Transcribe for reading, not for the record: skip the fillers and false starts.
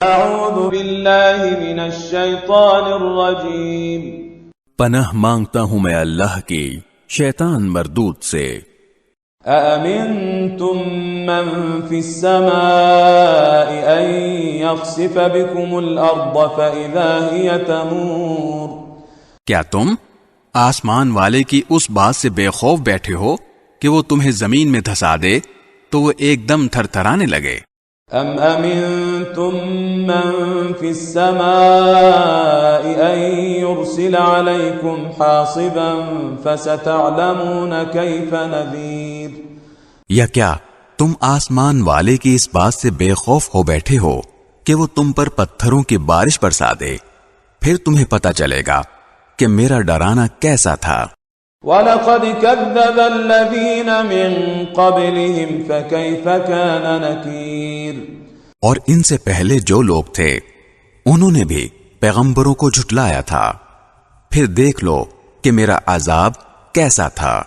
اعوذ باللہ من الشیطان الرجیم، پناہ مانگتا ہوں میں اللہ کی شیطان مردود سے۔ أأمنتم من في السماء أن يخسف بكم الأرض فإذا هي تمور؟ کیا تم آسمان والے کی اس بات سے بے خوف بیٹھے ہو کہ وہ تمہیں زمین میں دھسا دے تو وہ ایک دم تھر تھرانے لگے؟ ام امنتم من في السماء ان يرسل عليكم حاصبا فستعلمون كيف نذير؟ یا کیا تم آسمان والے کی اس بات سے بے خوف ہو بیٹھے ہو کہ وہ تم پر پتھروں کی بارش برسا دے؟ پھر تمہیں پتہ چلے گا کہ میرا ڈرانا کیسا تھا۔ وَلَقَدْ كَذَّبَ الَّذِينَ مِن قَبْلِهِمْ فَكَيْفَ كَانَ نَكِيرٌ۔ اور ان سے پہلے جو لوگ تھے انہوں نے بھی پیغمبروں کو جھٹلایا تھا، پھر دیکھ لو کہ میرا عذاب کیسا تھا۔